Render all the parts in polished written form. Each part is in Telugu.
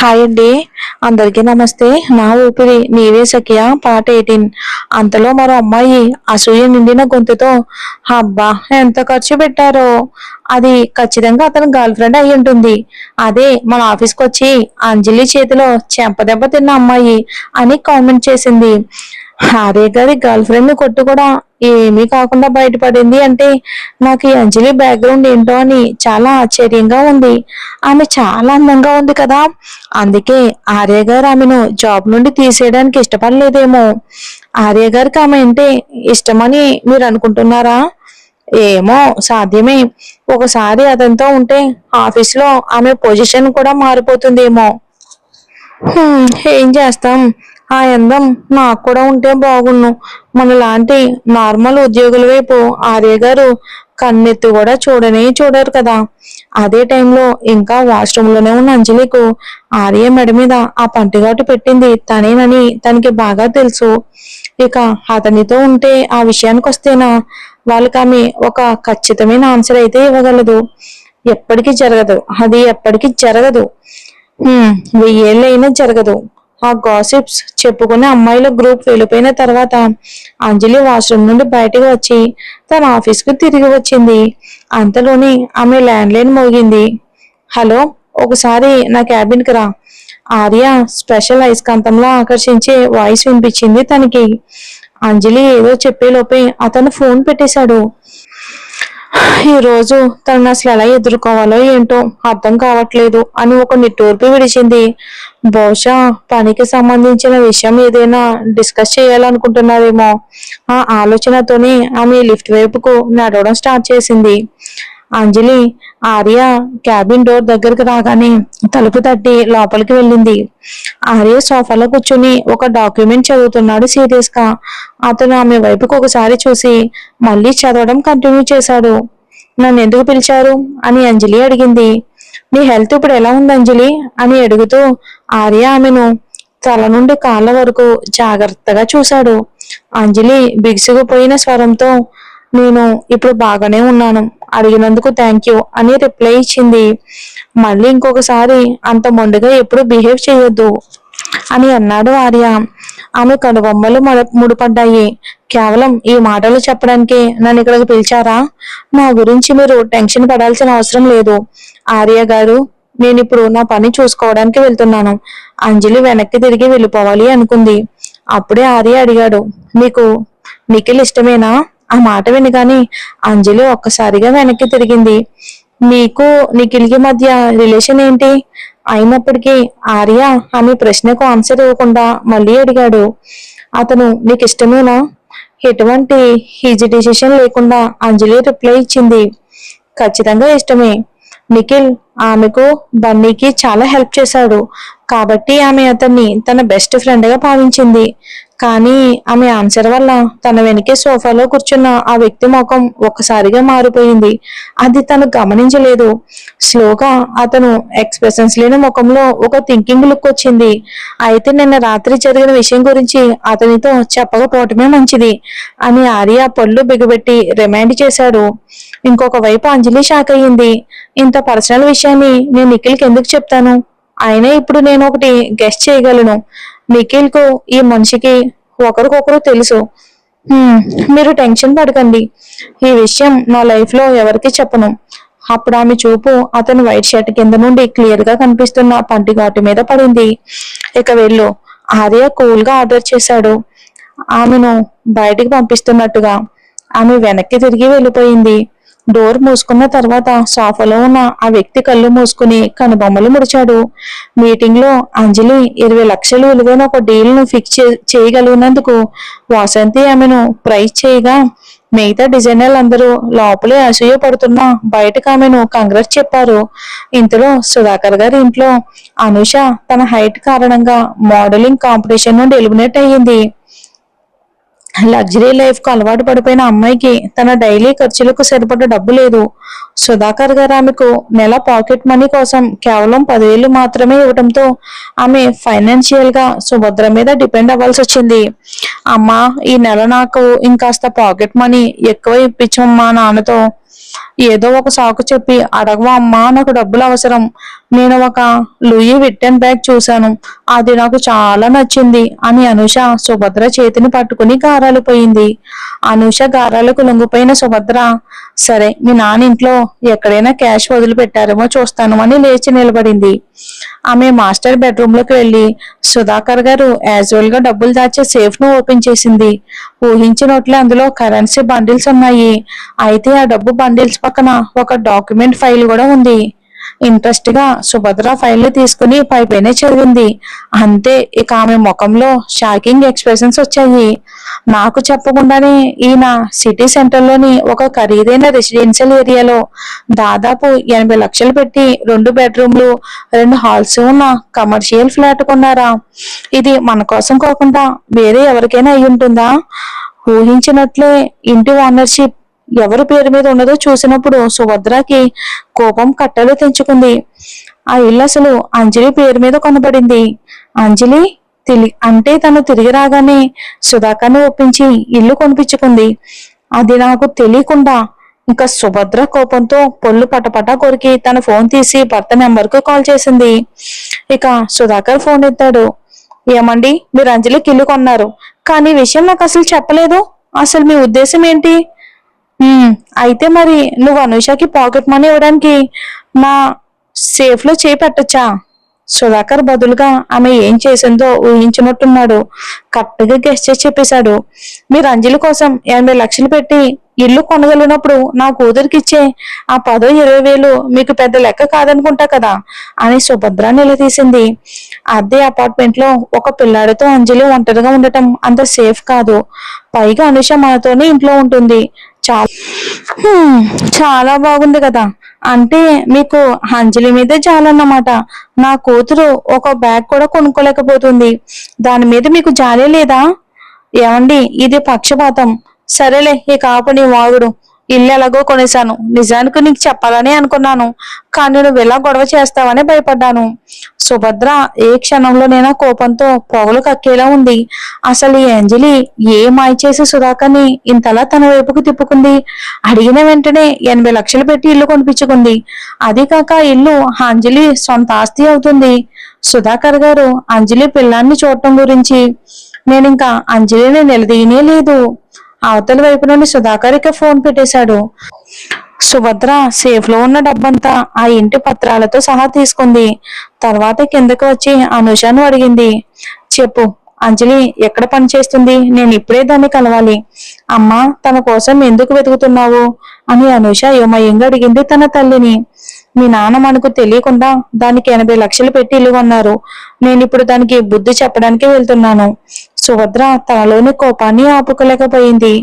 హాయ్ అండి. అందరికీ నమస్తే. నా ఊపిరి నీవే సఖియా పార్ట్ 18. అంతలో మరో అమ్మాయి అసూయ నిండిన గొంతుతో, అబ్బా ఎంత ఖర్చు పెట్టారో, అది ఖచ్చితంగా అతని గర్ల్ ఫ్రెండ్ అయి ఉంటుంది. అదే మన ఆఫీస్కి వచ్చి అంజలి చేతిలో చెంపదెబ్బ తిన్న అమ్మాయి అని కామెంట్ చేసింది. హారే గారి గర్ల్ ఫ్రెండ్ కొట్టు కూడా ఏమీ కాకుండా బయటపడింది అంటే నాకు ఈ అంజలి బ్యాక్గ్రౌండ్ ఏంటో అని చాలా ఆశ్చర్యంగా ఉంది. ఆమె చాలా అందంగా ఉంది కదా, అందుకే ఆర్య గారు ఆమెను జాబ్ నుండి తీసేయడానికి ఇష్టపడలేదేమో. ఆర్య గారికి ఆమె అంటే ఇష్టమని మీరు అనుకుంటున్నారా? ఏమో, సాధ్యమే. ఒకసారి అతనితో ఉంటే ఆఫీస్ లో ఆమె పొజిషన్ కూడా మారిపోతుందేమో. ఏం చేస్తాం, ఆ అందం నాకు కూడా ఉంటే బాగున్ను. మనలాంటి నార్మల్ ఉద్యోగుల వైపు ఆర్య గారు కన్నెత్తి కూడా చూడనే చూడరు కదా. అదే టైంలో ఇంకా వాష్రూమ్ లోనే ఉన్న అంజలికు ఆర్య మెడ మీద ఆ పంటిగాటు పెట్టింది తనేనని తనకి బాగా తెలుసు. ఇక అతనితో ఉంటే ఆ విషయానికి వస్తేనా, వాళ్ళకి ఆమె ఒక ఖచ్చితమైన ఆన్సర్ అయితే ఇవ్వగలదు. ఎప్పటికీ జరగదు, అది ఎప్పటికీ జరగదు. 1000 ఏళ్ళైనా జరగదు. ఆ గాసిప్స్ చెప్పుకునే అమ్మాయిల గ్రూప్ వెళ్ళిపోయిన తర్వాత అంజలి వాష్రూమ్ నుండి బయటకు వచ్చి తన ఆఫీస్కి తిరిగి వచ్చింది. అంతలోని ఆమె ల్యాండ్ లైన్ మోగింది. హలో, ఒకసారి నా క్యాబిన్కి రా. ఆర్య స్పెషల్ అయస్కాంతంలో ఆకర్షించే వాయిస్ వినిపించింది తనకి. అంజలి ఏదో చెప్పేలోపే అతను ఫోన్ పెట్టేశాడు. ఈ రోజు తను అసలు ఎలా ఎదుర్కోవాలో ఏంటో అర్థం కావట్లేదు అని ఒక నిట్టూర్పు విడిచింది. బహుశా పనికి సంబంధించిన విషయం ఏదైనా డిస్కస్ చేయాలనుకుంటున్నారేమో. ఆ ఆలోచనతోనే ఆమె లిఫ్ట్ వైపుకు నడవడం స్టార్ట్ చేసింది. అంజలి ఆర్య క్యాబిన్ డోర్ దగ్గరికి రాగానే తలుపు తట్టి లోపలికి వెళ్ళింది. ఆర్య సోఫాలో కూర్చుని ఒక డాక్యుమెంట్ చదువుతున్నాడు సీరియస్ గా. అతను ఆమె వైపుకు ఒకసారి చూసి మళ్ళీ చదవడం కంటిన్యూ చేశాడు. నన్ను ఎందుకు పిలిచారు అని అంజలి అడిగింది. నీ హెల్త్ ఇప్పుడు ఎలా ఉంది అంజలి అని అడుగుతూ ఆర్య ఆమెను తల నుండి కాళ్ళ వరకు జాగ్రత్తగా చూశాడు. అంజలి బిగుసుకుపోయిన స్వరంతో, నేను ఇప్పుడు బాగానే ఉన్నాను, అడిగినందుకు థ్యాంక్ యూ అని రిప్లై ఇచ్చింది. మళ్ళీ ఇంకొకసారి అంత మొండిగా ఎప్పుడు బిహేవ్ చేయొద్దు అని అన్నాడు ఆర్య. ఆమె కనుబొమ్మలు ముడిపడ్డాయి. కేవలం ఈ మాటలు చెప్పడానికే నన్ను ఇక్కడికి పిలిచారా? నా గురించి మీరు టెన్షన్ పడాల్సిన అవసరం లేదు ఆర్య గారు. నేను ఇప్పుడు నా పని చూసుకోవడానికి వెళ్తున్నాను. అంజలి వెనక్కి తిరిగి వెళ్ళిపోవాలి అనుకుంది. అప్పుడే ఆర్య అడిగాడు, నీకు నిఖిల్ ఇష్టమేనా? ఆ మాట వినగానే అంజలి ఒక్కసారిగా వెనక్కి తిరిగింది. మీకు నిఖిల్కి మధ్య రిలేషన్ ఏంటి? అయినప్పటికీ ఆర్య ఆమె ప్రశ్నకు ఆన్సర్ ఇవ్వకుండా మళ్ళీ అడిగాడు, అతను నీకు ఇష్టమేనా? ఎటువంటి డిసిషన్ లేకుండా అంజలి రిప్లై ఇచ్చింది, ఖచ్చితంగా ఇష్టమే. నిఖిల్ ఆమెకు బన్నీకి చాలా హెల్ప్ చేశాడు కాబట్టి ఆమె అతన్ని తన బెస్ట్ ఫ్రెండ్ గా భావించింది. కానీ ఆమె ఆన్సర్ వల్ల తన వెనకే సోఫాలో కూర్చున్న ఆ వ్యక్తి ముఖం ఒక్కసారిగా మారిపోయింది. అది తను గమనించలేదు. స్లోగా అతను ఎక్స్ప్రెషన్స్ లేని ముఖంలో ఒక థింకింగ్ లుక్ వచ్చింది. అయితే నిన్న రాత్రి జరిగిన విషయం గురించి అతనితో చెప్పకపోవటమే మంచిది అని ఆర్య పళ్ళు బిగబెట్టి రిమైండ్ చేశాడు. ఇంకొక వైపు అంజలి షాక్ అయ్యింది. ఇంత పర్సనల్ విషయాన్ని నేను నిఖిల్కి ఎందుకు చెప్తాను? అయినా ఇప్పుడు నేను ఒకటి గెస్ట్ చేయగలను. నిఖిల్ కు ఈ మనిషికి ఒకరికొకరు తెలుసు. మీరు టెన్షన్ పడకండి. ఈ విషయం నా లైఫ్ లో ఎవరికి చెప్పను. అప్పుడు ఆమె చూపు అతని వైట్ షర్ట్ కింద నుండి క్లియర్ గా కనిపిస్తున్న పంటిఘాటు మీద పడింది. ఇక వెళ్ళు, ఆర్య కూల్ గా ఆర్డర్ చేశాడు ఆమెను బయటికి పంపిస్తున్నట్టుగా. ఆమె వెనక్కి తిరిగి వెళ్ళిపోయింది. డోర్ మూసుకున్న తర్వాత సోఫాలో ఉన్న ఆ వ్యక్తి కళ్ళు మూసుకుని కనుబొమ్మలు ముడిచాడు. మీటింగ్ లో అంజలి 20 లక్షలు విలువైన ఒక డీల్ ను ఫిక్స్ చేయగలిగినందుకు వాసంతి ఆమెను ప్రైజ్ చేయగా మిగతా డిజైనర్లు అందరూ లోపలే అసూయ పడుతున్నా బయటకు ఆమెను కంగ్రాట్స్ చెప్పారు. ఇంతలో సుధాకర్ గారి ఇంట్లో అనుష తన హైట్ కారణంగా మోడలింగ్ కాంపిటీషన్ నుండి ఎలిమినేట్ అయ్యింది. లగ్జరీ లైఫ్ కు అలవాటు పడిపోయిన అమ్మాయికి తన డైలీ ఖర్చులకు సరిపడ డబ్బు లేదు. సుధాకర్ గారు ఆమెకు నెల పాకెట్ మనీ కోసం కేవలం 10,000 మాత్రమే ఇవ్వడంతో ఆమె ఫైనాన్షియల్ గా సుభద్ర మీద డిపెండ్ అవ్వాల్సి వచ్చింది. అమ్మా, ఈ నెల నాకు ఇంకాస్త పాకెట్ మనీ ఎక్కువ ఇప్పించమ్మా నాన్నతో. ఏదో ఒక సాకు చెప్పి అడగవా అమ్మా, నాకు డబ్బులు అవసరం. నేను ఒక లూయి విట్టెన్ బ్యాగ్ చూశాను, అది నాకు చాలా నచ్చింది అని అనూష సుభద్ర చేతిని పట్టుకుని గారాలు పోయింది. అనూష గారాలకు లొంగిపోయిన సుభద్ర, సరే మీ నాన్న ఇంట్లో ఎక్కడైనా క్యాష్ వదిలిపెట్టారేమో చూస్తాను అని లేచి నిలబడింది. ఆమె మాస్టర్ బెడ్రూమ్ లోకి వెళ్లి సుధాకర్ గారు యాజువల్ గా డబ్బులు దాచే సేఫ్ ను ఓపెన్ చేసింది. ఊహించినట్లే అందులో కరెన్సీ బండిల్స్ ఉన్నాయి. అయితే ఆ డబ్బు బండిల్స్ పక్కన ఒక డాక్యుమెంట్ ఫైల్ కూడా ఉంది. ఇంట్రెస్ట్ గా సుభద్ర ఫైల్ తీసుకుని పైపైనే చదివింది. అంతే, ఇక ఆమె ముఖంలో షాకింగ్ ఎక్స్ప్రెషన్స్ వచ్చాయి. నాకు చెప్పకుండానే ఈయన సిటీ సెంటర్ లోని ఒక ఖరీదైన రెసిడెన్షియల్ ఏరియాలో దాదాపు 80 లక్షలు పెట్టి 2 బెడ్రూమ్లు 2 హాల్స్ ఉన్న కమర్షియల్ ఫ్లాట్ కొన్నారా? ఇది మన కోసం కాకుండా వేరే ఎవరికైనా అయి ఉంటుందా? ఊహించినట్లే ఇంటి ఓనర్షిప్ ఎవరి పేరు మీద ఉన్నదో చూసినప్పుడు సుభద్రకి కోపం కట్టలు తెంచుకుంది. ఆ ఇల్లు అసలు అంజలి పేరు మీద కొనబడింది. అంజలి అంటే తను తిరిగి రాగానే సుధాకర్ని ఒప్పించి ఇల్లు కొనిపించుకుంది. అది నాకు తెలియకుండా. ఇంకా సుభద్ర కోపంతో పొల్లు పటపట కొరికి తన ఫోన్ తీసి భర్త నెంబర్ కు కాల్ చేసింది. ఇక సుధాకర్ ఫోన్ ఎత్తాడు. ఏమండి, మీరు అంజలికి ఇల్లు కొన్నారు, కానీ విషయం నాకు అసలు చెప్పలేదు. అసలు మీ ఉద్దేశం ఏంటి? అయితే మరి నువ్వు అనూషకి పాకెట్ మనీ ఇవ్వడానికి నా సేఫ్ లో చేయి పెట్టొచ్చా? సుధాకర్ బదులుగా ఆమె ఏం చేసిందో ఊహించినట్టున్నాడు. కరెక్ట్గా గెస్ట్ చేసి చెప్పేశాడు. మీరు అంజలి కోసం 80 లక్షలు పెట్టి ఇల్లు కొనగలిగినప్పుడు నా కూతురికి ఇచ్చే ఆ 10-20 వేలు మీకు పెద్ద లెక్క కాదనుకుంటా కదా అని సుభద్ర నిలదీసింది. అదే అపార్ట్మెంట్ లో ఒక పిల్లాడితో అంజలి ఒంటరిగా ఉండటం అంత సేఫ్ కాదు. పైగా అనుష మనతోనే ఇంట్లో ఉంటుంది. చాలా బాగుంది కదా. అంటే మీకు అంజలి మీదే చాలన్నమాట. నా కూతురు ఒక బ్యాగ్ కూడా కొనుక్కోలేకపోతుంది, దాని మీద మీకు జాలే లేదా? ఏమండి, ఇది పక్షపాతం. సరేలే, ఈ కాపు నీ వాగుడు. ఇల్లు ఎలాగో కొనేశాను, నిజానికి నీకు చెప్పాలని అనుకున్నాను, కానీ నువ్వు ఇలా గొడవ చేస్తావని భయపడ్డాను. సుభద్ర ఏ క్షణంలోనైనా కోపంతో పొగలు కక్కేలా ఉంది. అసలు ఈ అంజలి ఏ మాయ చేసి సుధాకర్ని ఇంతలా తన వైపుకు తిప్పుకుంది? అడిగిన వెంటనే 80 లక్షలు పెట్టి ఇల్లు కొనిపించుకుంది. అది కాక ఇల్లు అంజలి సొంత ఆస్తి అవుతుంది. సుధాకర్ గారు అంజలి పిల్లాన్ని చూడటం గురించి నేను ఇంకా అంజలిని నిలదీయనే లేదు. అవతల వైపు నుండి సుధాకర్ ఇక ఫోన్ పెట్టేశాడు. సుభద్ర సేఫ్ లో ఉన్న డబ్బంతా ఆ ఇంటి పత్రాలతో సహా తీసుకుంది. తర్వాత కిందకు వచ్చి అనూషను అడిగింది. చెప్పు, అంజలి ఎక్కడ పని చేస్తుంది? నేను ఇప్పుడే దాన్ని కలవాలి. అమ్మా, తన కోసం ఎందుకు వెతుకుతున్నావు అని అనూష యోమయంగా అడిగింది తన తల్లిని. మీ నాన్న మనకు తెలియకుండా దానికి 80 లక్షలు పెట్టి ఇల్లు కొన్నారు. నేను ఇప్పుడు దానికి బుద్ధి చెప్పడానికి వెళ్తున్నాను. సుభద్ర తనలోని కోపాన్ని ఆపుకోలేకపోయింది.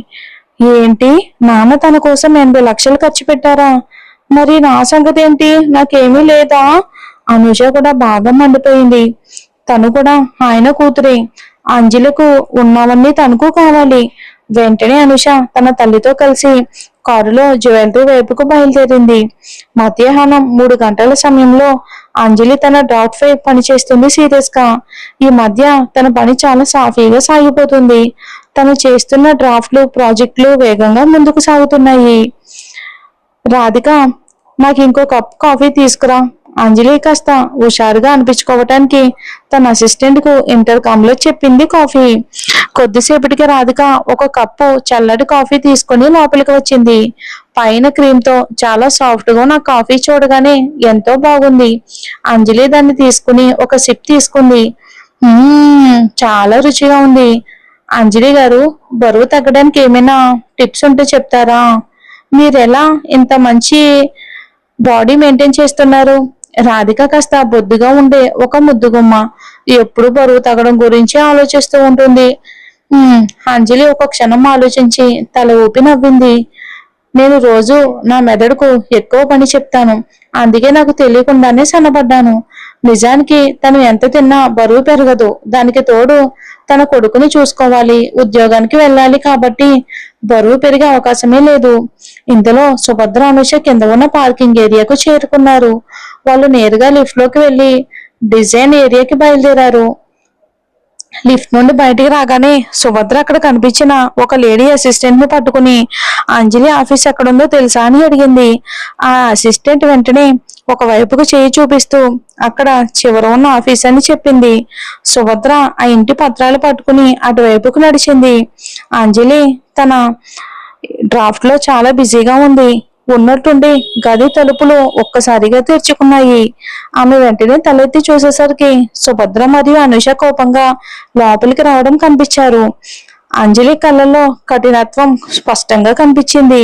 ఏంటి, నాన్న తన కోసం 80 లక్షలు ఖర్చు పెట్టారా? మరి నా సంగతి ఏంటి? నాకేమీ లేదా? అనూష కూడా బాగా మండిపోయింది. తను కూడా ఆయన కూతురే. అంజలికు ఉన్నవన్నీ తనకు కావాలి. వెంటనే అనుష తన తల్లితో కలిసి కారులో జ్యువెలరీ వైపుకు బయలుదేరింది. మధ్యాహ్నం 3 గంటల సమయంలో అంజలి తన డ్రాఫ్ట్ పై పనిచేస్తుంది సీరియస్ గా. ఈ మధ్య తన పని చాలా సాఫీగా సాగిపోతుంది. తను చేస్తున్న డ్రాఫ్ట్లు ప్రాజెక్టులు వేగంగా ముందుకు సాగుతున్నాయి. రాధిక, నాకు ఇంకో కప్ కాఫీ తీసుకురా. అంజలి కాస్త హుషారుగా అనిపించుకోవటానికి తన అసిస్టెంట్ కు ఇంటర్కామ్ లో చెప్పింది కాఫీ. కొద్దిసేపటికి రాధిక ఒక కప్పు చల్లటి కాఫీ తీసుకుని లోపలికి వచ్చింది. పైన క్రీమ్ తో చాలా సాఫ్ట్ గా నా కాఫీ చూడగానే ఎంతో బాగుంది. అంజలి దాన్ని తీసుకుని ఒక సిప్ తీసుకుంది. చాలా రుచిగా ఉంది. అంజలి గారు, బరువు తగ్గడానికి ఏమైనా టిప్స్ ఉంటే చెప్తారా? మీరెలా ఇంత మంచి బాడీ మెయింటైన్ చేస్తున్నారు? రాధిక కాస్త బొద్దుగా ఉండే ఒక ముద్దుగుమ్మ, ఎప్పుడు బరువు తగ్గడం గురించి ఆలోచిస్తూ ఉంటుంది. అంజలి ఒక క్షణం ఆలోచించి తల ఊపి నవ్వింది. నేను రోజు నా మెదడుకు ఎక్కువ పని చెప్తాను, అందుకే నాకు తెలియకుండానే సన్నబడ్డాను. నిజానికి తను ఎంత తిన్నా బరువు పెరగదు. దానికి తోడు తన కొడుకుని చూసుకోవాలి, ఉద్యోగానికి వెళ్ళాలి, కాబట్టి బరువు పెరిగే అవకాశమే లేదు. ఇంతలో సుభద్ర అనుష కింద ఉన్న పార్కింగ్ ఏరియాకు చేరుకున్నారు. వాళ్ళు నేరుగా లిఫ్ట్ లోకి వెళ్లి డిజైన్ ఏరియాకి బయలుదేరారు. లిఫ్ట్ నుండి బయటికి రాగానే సుభద్ర అక్కడ కనిపించిన ఒక లేడీ అసిస్టెంట్ ని పట్టుకుని అంజలి ఆఫీస్ ఎక్కడుందో తెలుసా అని అడిగింది. ఆ అసిస్టెంట్ వెంటనే ఒక వైపుకు చేయి చూపిస్తూ అక్కడ చివర ఉన్న ఆఫీస్ అని చెప్పింది. సుభద్ర ఆ ఇంటి పత్రాలు పట్టుకుని అటువైపుకు నడిచింది. అంజలి తన డ్రాఫ్ట్ లో చాలా బిజీగా ఉంది. ఉన్నట్టుండి గది తలుపులు ఒక్కసారిగా తెరుచుకున్నాయి. ఆమె వెంటనే తలెత్తి చూసేసరికి సుభద్ర మరియు అనుష కోపంగా లోపలికి రావడం కనిపించారు. అంజలి కళ్ళల్లో కఠినత్వం స్పష్టంగా కనిపించింది.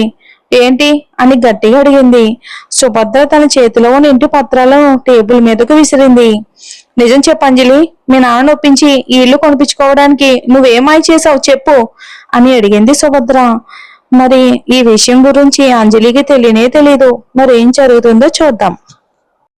ఏంటి అని గట్టిగా అడిగింది. సుభద్ర తన చేతిలో ఉన్న ఇంటి పత్రాలను టేబుల్ మీదకు విసిరింది. నిజం చెప్పు అంజలి, మీ నాన్న ఒప్పించి ఈ ఇల్లు కొనిపించుకోవడానికి నువ్వేమాయి చేసావు చెప్పు అని అడిగింది సుభద్ర. మరి ఈ విషయం గురించి అంజలికి తెలియనే తెలీదు. మరి ఏం జరుగుతుందో చూద్దాం.